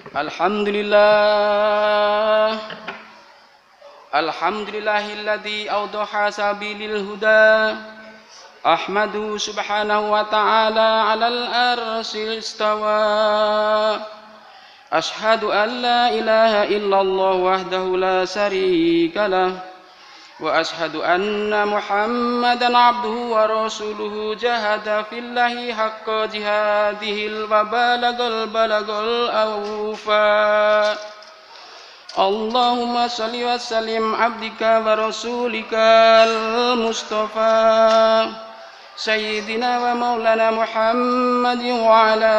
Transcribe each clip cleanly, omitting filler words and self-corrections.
Alhamdulillah, alhamdulillahilladzi awdaha sabilil huda. Ahmadu subhanahu wa ta'ala alal arsil istawa. Ashhadu an la ilaha illallah wahdahu la syarikalah. Wa ashhadu anna Muhammadan abduhu wa rasuluhu jahada fillahi haqqa jihadihil wa balagul awfa. Allahumma salli wa sallim abdika wa rasulika al-mustafa sayyidina wa maulana Muhammadin wa ala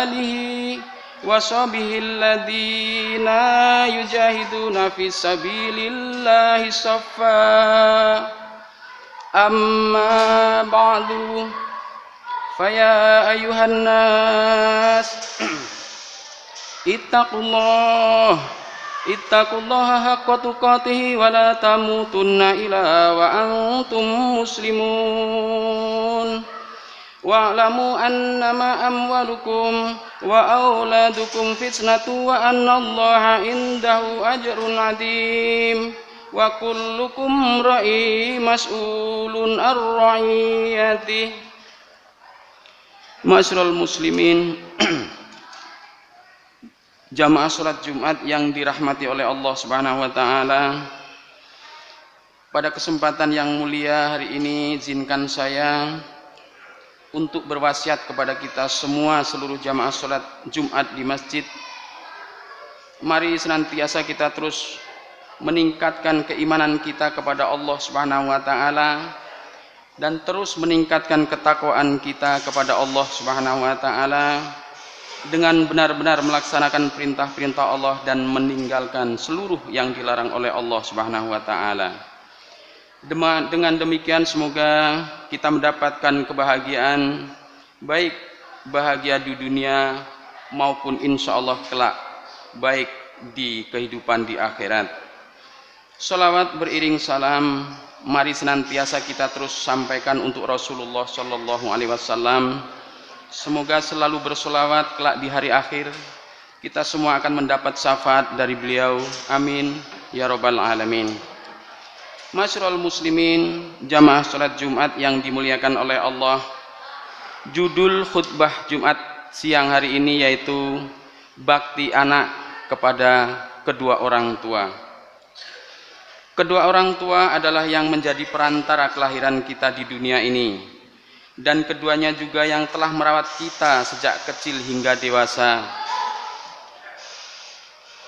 alihi wa sahbihi alladhina yujahiduna fi sabilillahi saffa. Amma ba'du, faya ayuhan nas ittaqullaha haqqa tuqatih wa la tamutunna illa wa antum muslimun. Wa'lamu annama amwalukum wa auladukum fitnatu wa annallaha indahu ajrun adim wa kullukum ra'i mas'ulun ar-ra'iyati. Ma'asyiral muslimin, jamaah salat Jumat yang dirahmati oleh Allah Subhanahu wa taala. Pada kesempatan yang mulia hari ini izinkan saya untuk berwasiat kepada kita semua seluruh jamaah salat Jumat di masjid. Mari senantiasa kita terus meningkatkan keimanan kita kepada Allah Subhanahu wa taala dan terus meningkatkan ketakwaan kita kepada Allah Subhanahu wa taala dengan benar-benar melaksanakan perintah-perintah Allah dan meninggalkan seluruh yang dilarang oleh Allah Subhanahu wa taala. Dengan demikian semoga kita mendapatkan kebahagiaan, baik bahagia di dunia maupun insya Allah kelak baik di kehidupan di akhirat. Salawat beriring salam mari senantiasa kita terus sampaikan untuk Rasulullah Shallallahu Alaihi Wasallam. Semoga selalu bersolawat kelak di hari akhir kita semua akan mendapat syafaat dari beliau. Amin ya robbal alamin. Ma'asyiral muslimin, jamaah salat Jumat yang dimuliakan oleh Allah. Judul khutbah Jumat siang hari ini yaitu bakti anak kepada kedua orang tua. Kedua orang tua adalah yang menjadi perantara kelahiran kita di dunia ini, dan keduanya juga yang telah merawat kita sejak kecil hingga dewasa.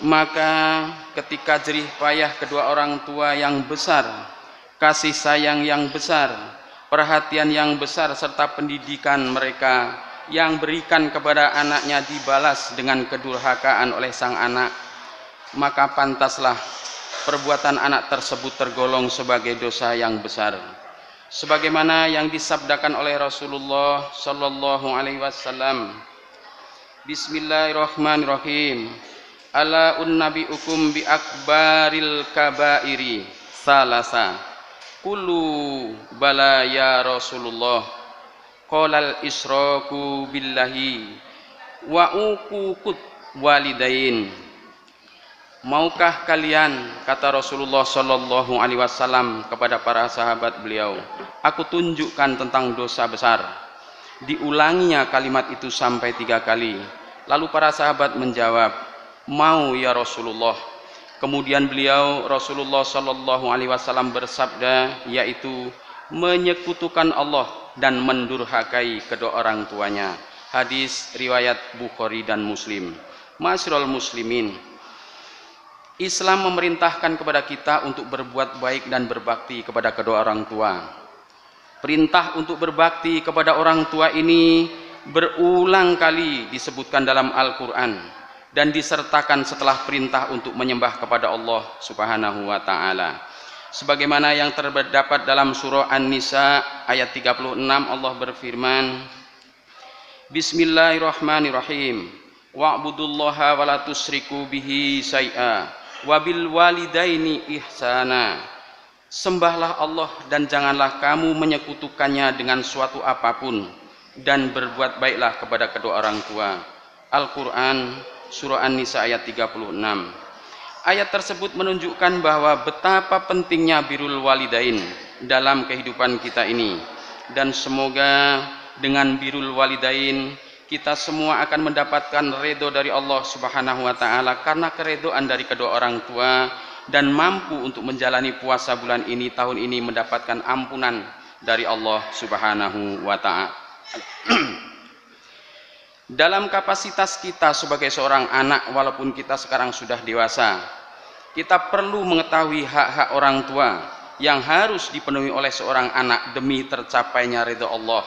Maka ketika jerih payah kedua orang tua yang besar, kasih sayang yang besar, perhatian yang besar serta pendidikan mereka yang berikan kepada anaknya dibalas dengan kedurhakaan oleh sang anak, maka pantaslah perbuatan anak tersebut tergolong sebagai dosa yang besar. Sebagaimana yang disabdakan oleh Rasulullah Sallallahu Alaihi Wasallam, Bismillahirrahmanirrahim. Ala unnabiukum bi akbaril kabairi salasa. Kullu bala ya Rasulullah. Qalal israku billahi wa uququt walidain. Maukah kalian, kata Rasulullah Shallallahu Alaihi Wasallam kepada para sahabat beliau, aku tunjukkan tentang dosa besar. Diulanginya kalimat itu sampai 3 kali. Lalu para sahabat menjawab, mau ya Rasulullah. Kemudian beliau Rasulullah Shallallahu Alaihi Wasallam bersabda, yaitu menyekutukan Allah dan mendurhakai kedua orang tuanya. Hadis riwayat Bukhari dan Muslim. Ma'asyiral muslimin, Islam memerintahkan kepada kita untuk berbuat baik dan berbakti kepada kedua orang tua. Perintah untuk berbakti kepada orang tua ini berulang kali disebutkan dalam Al-Quran dan disertakan setelah perintah untuk menyembah kepada Allah Subhanahu wa taala. Sebagaimana yang terdapat dalam surah An-Nisa ayat 36, Allah berfirman, Bismillahirrahmanirrahim. Wa'budullaha wa la tusyriku bihi syai'a wa bil walidaini ihsana. Sembahlah Allah dan janganlah kamu menyekutukannya dengan suatu apapun, dan berbuat baiklah kepada kedua orang tua. Al-Quran surah An-Nisa ayat 36. Ayat tersebut menunjukkan bahwa betapa pentingnya birrul walidain dalam kehidupan kita ini, dan semoga dengan birrul walidain kita semua akan mendapatkan ridho dari Allah Subhanahu wa taala karena keridhaan dari kedua orang tua, dan mampu untuk menjalani puasa bulan ini tahun ini mendapatkan ampunan dari Allah Subhanahu wa taala. Dalam kapasitas kita sebagai seorang anak, walaupun kita sekarang sudah dewasa, kita perlu mengetahui hak-hak orang tua yang harus dipenuhi oleh seorang anak demi tercapainya ridha Allah.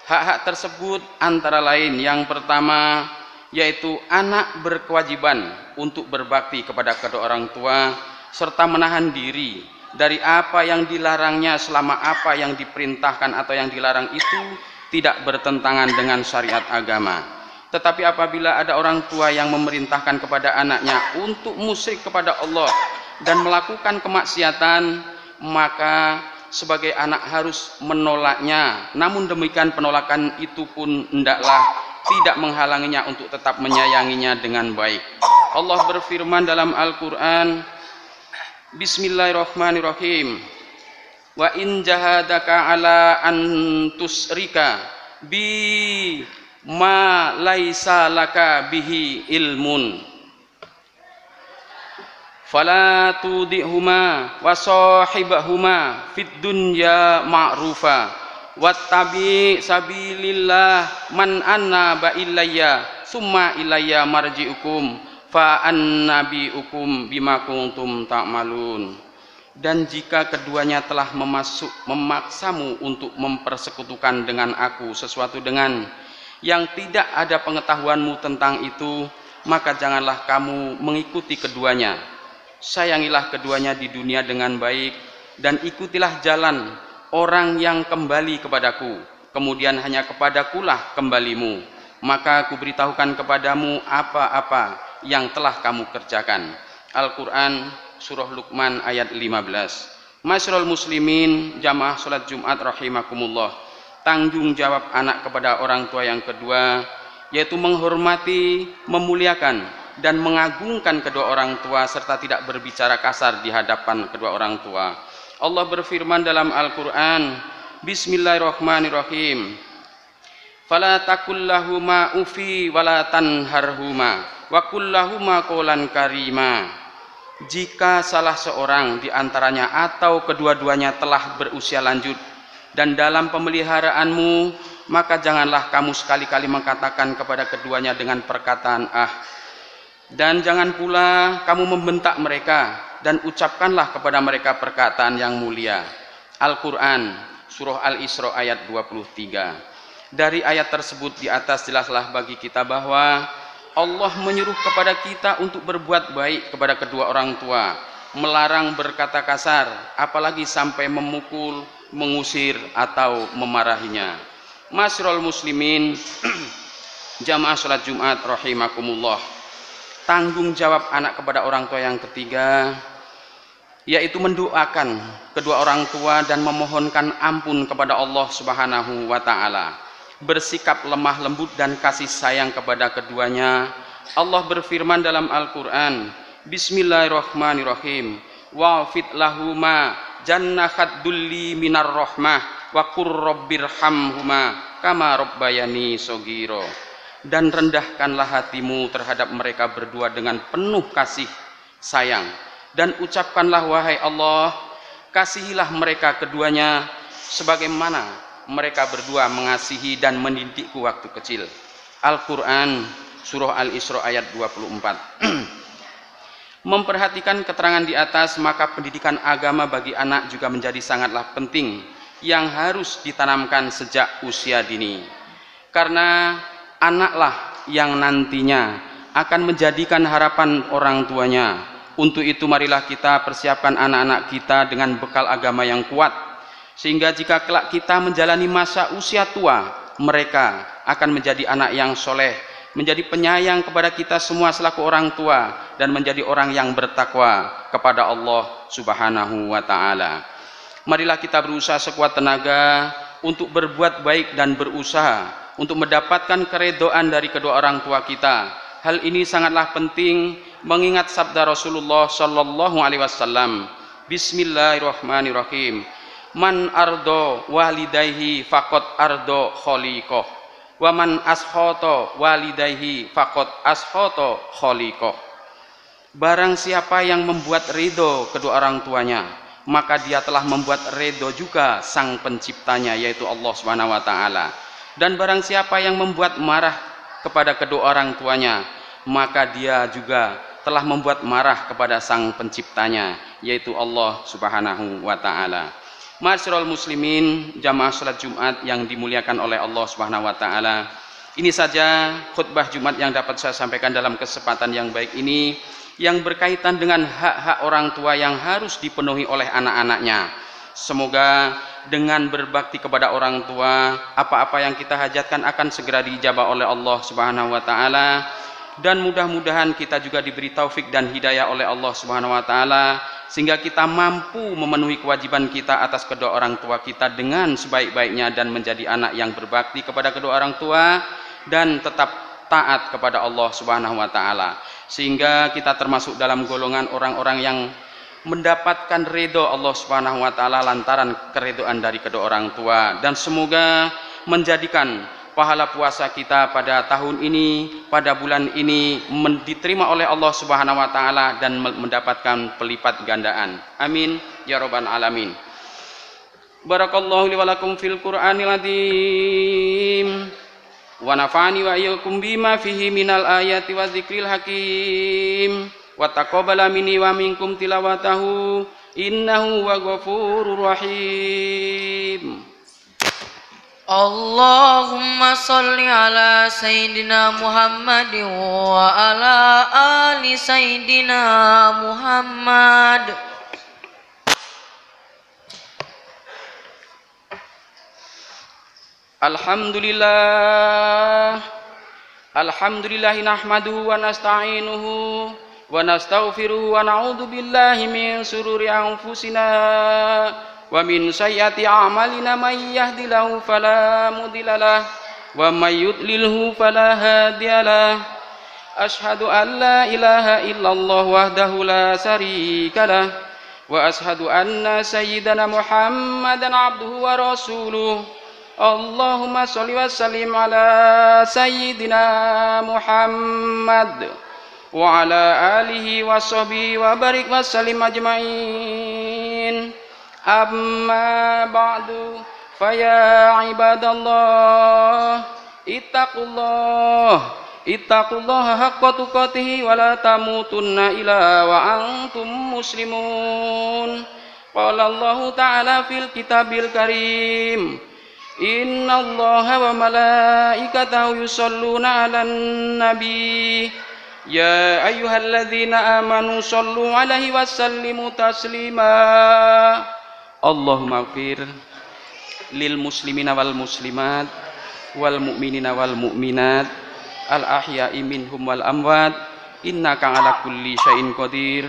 Hak-hak tersebut antara lain, yang pertama yaitu anak berkewajiban untuk berbakti kepada kedua orang tua serta menahan diri dari apa yang dilarangnya selama apa yang diperintahkan atau yang dilarang itu tidak bertentangan dengan syariat agama. Tetapi apabila ada orang tua yang memerintahkan kepada anaknya untuk musyrik kepada Allah dan melakukan kemaksiatan, maka sebagai anak harus menolaknya. Namun demikian penolakan itu pun hendaklah tidak menghalanginya untuk tetap menyayanginya dengan baik. Allah berfirman dalam Al-Quran, Bismillahirrahmanirrahim, wa in jahadaka ala an tusrika bi ma laisa laka bihi ilmun fala tudihuma wa sahibahuma fid dunya ma'rufa wattabi sabilillah man annaba ilayya summa ilayya marji'ukum fa annabiukum bima kuntum ta'malun. Dan jika keduanya telah memaksamu untuk mempersekutukan dengan aku sesuatu dengan yang tidak ada pengetahuanmu tentang itu, maka janganlah kamu mengikuti keduanya. Sayangilah keduanya di dunia dengan baik, dan ikutilah jalan orang yang kembali kepadaku, kemudian hanya kepadakulah kembalimu, maka aku beritahukan kepadamu apa-apa yang telah kamu kerjakan. Al-Quran surah Luqman ayat 15. Masyarul muslimin, jamaah salat Jumat rahimakumullah, tanggung jawab anak kepada orang tua yang kedua yaitu menghormati, memuliakan dan mengagungkan kedua orang tua serta tidak berbicara kasar di hadapan kedua orang tua. Allah berfirman dalam Al-Quran, Bismillahirrahmanirrahim, fala takullahuma ufi wala tanharhuma wa kullahuma qawlan karima. Jika salah seorang di antaranya atau kedua-duanya telah berusia lanjut dan dalam pemeliharaanmu, maka janganlah kamu sekali-kali mengatakan kepada keduanya dengan perkataan dan jangan pula kamu membentak mereka, dan ucapkanlah kepada mereka perkataan yang mulia. Al-Quran surah Al-Isra ayat 23. Dari ayat tersebut di atas jelaslah bagi kita bahwa Allah menyuruh kepada kita untuk berbuat baik kepada kedua orang tua, melarang berkata kasar, apalagi sampai memukul, mengusir atau memarahinya. Masyarul muslimin, jamaah salat Jumat rahimakumullah, tanggung jawab anak kepada orang tua yang ketiga yaitu mendoakan kedua orang tua dan memohonkan ampun kepada Allah Subhanahu wa taala, bersikap lemah lembut dan kasih sayang kepada keduanya. Allah berfirman dalam Al-Quran, Bismillahirrahmanirrahim, wa'fid lahuma jannahat dulli minar rahmah wa qur rabbirhamhuma kama rabbayani shogiro. Dan rendahkanlah hatimu terhadap mereka berdua dengan penuh kasih sayang, dan ucapkanlah wahai Allah, kasihilah mereka keduanya sebagaimana mereka berdua mengasihi dan mendidikku waktu kecil. Al-Quran surah Al-Isra ayat 24. Memperhatikan keterangan di atas, maka pendidikan agama bagi anak juga menjadi sangatlah penting, yang harus ditanamkan sejak usia dini, karena anaklah yang nantinya akan menjadikan harapan orang tuanya. Untuk itu marilah kita persiapkan anak-anak kita dengan bekal agama yang kuat, sehingga jika kelak kita menjalani masa usia tua, mereka akan menjadi anak yang soleh, menjadi penyayang kepada kita semua selaku orang tua, dan menjadi orang yang bertakwa kepada Allah Subhanahu wa ta'ala. Marilah kita berusaha sekuat tenaga untuk berbuat baik dan berusaha untuk mendapatkan keridhaan dari kedua orang tua kita, hal ini sangatlah penting mengingat sabda Rasulullah sallallahu alaihi wasallam. Bismillahirrahmanirrahim. Man ardo walidayhi faqad ardo khaliqah. Wa man ashata walidayhi faqad ashata khaliqah. Barang siapa yang membuat ridho kedua orang tuanya, maka dia telah membuat ridho juga sang penciptanya, yaitu Allah Subhanahu wa taala. Dan barang siapa yang membuat marah kepada kedua orang tuanya, maka dia juga telah membuat marah kepada sang penciptanya, yaitu Allah Subhanahu wa taala. Ma'asyiral muslimin, jamaah salat Jumat yang dimuliakan oleh Allah Subhanahu wa taala. Ini saja khutbah Jumat yang dapat saya sampaikan dalam kesempatan yang baik ini, yang berkaitan dengan hak-hak orang tua yang harus dipenuhi oleh anak-anaknya. Semoga dengan berbakti kepada orang tua, apa-apa yang kita hajatkan akan segera dijabah oleh Allah Subhanahu wa taala, dan mudah-mudahan kita juga diberi taufik dan hidayah oleh Allah Subhanahu wa taala sehingga kita mampu memenuhi kewajiban kita atas kedua orang tua kita dengan sebaik-baiknya dan menjadi anak yang berbakti kepada kedua orang tua dan tetap taat kepada Allah Subhanahu wa taala, sehingga kita termasuk dalam golongan orang-orang yang mendapatkan ridho Allah Subhanahu wa taala lantaran keridhaan dari kedua orang tua. Dan semoga menjadikan pahala puasa kita pada tahun ini, pada bulan ini diterima oleh Allah Subhanahu wa taala dan mendapatkan pelipat gandaan. Amin ya rabbal alamin. Barakallahu li wa lakum fil Qur'anil azim. Wa nafa'ani wa iyyakum bima fihi minal ayati wa dzikril hakim. Wa taqabbala minni wa minkum tilawatahu innahu wa ghafurur rahim. Allahumma salli ala Sayyidina Muhammadin wa ala ali Sayyidina Muhammad. Alhamdulillah, alhamdulillahi nahmaduhu wa nasta'inuhu wa nastaghfiruhu wa na'udzu billahi min sururi anfusina wa min sayyiati a'malina may yahdihillahu fala mudhillalah wa may yudlilhu fala hadiyalah. Asyhadu an la ilaha illallah wahdahu la syarikalah wa asyhadu anna sayyidana Muhammadan abduhu wa rasuluh. Allahumma sholli wa sallim ala sayyidina Muhammad wa ala alihi wa sahbihi wa barik wa sallim ajma'in. Amma ba'du, faya ibadallah, ittaqullaha haqqa tuqatih wa la tamutunna illa wa antum muslimun. Qala Allah ta'ala fil kitabil karim, Inna Allaha wa malaikatahu yusalluna 'alan nabi ya ayyuhalladzina amanu sallu 'alaihi wa sallimu taslima. Allahumma ighfir lil muslimina wal muslimat wal mu'minina wal mu'minat al ahya'i minhum wal amwat innaka 'ala kulli syai'in qadir.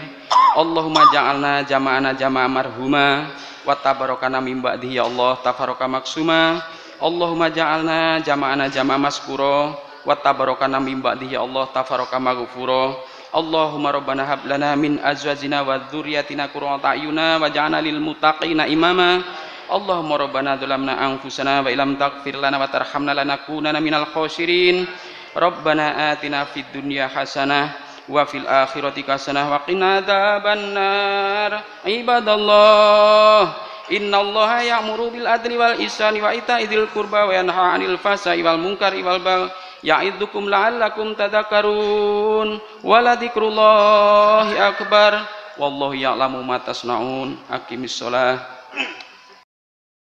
Allahumma ja'alna jama'ana jama'a marhuma wa tabarakana min ba'dihi ya Allah tafaraka maksuma. Allahumma ja'alna jama'ana jama'a maskura wa tabarakana min ba'dihi ya Allah tafaraka maghfura. Allahumma rabbana hab lana min azwajina wa dzurriyyatina qurrata a'yuna waj'alna lil muttaqina imama. Allahumma rabbana dzalamna anfusana wa illam taghfir lana wa tarhamna lanakunanna minal khasirin. Rabbana atina fid dunya hasanah wa fil akhirati hasanah wa qina adzabannar. Ibadallah, innallaha ya'muru bil adli wal ihsani wa ita'i dzil qurba wa yanha 'anil fahsya'i wal munkari wal baghi ya'idzukum la'allakum tadhakkarun. Wa la dzikrullahi akbar wallahu ya'lamu ma tasna'un. Aqimis shalah.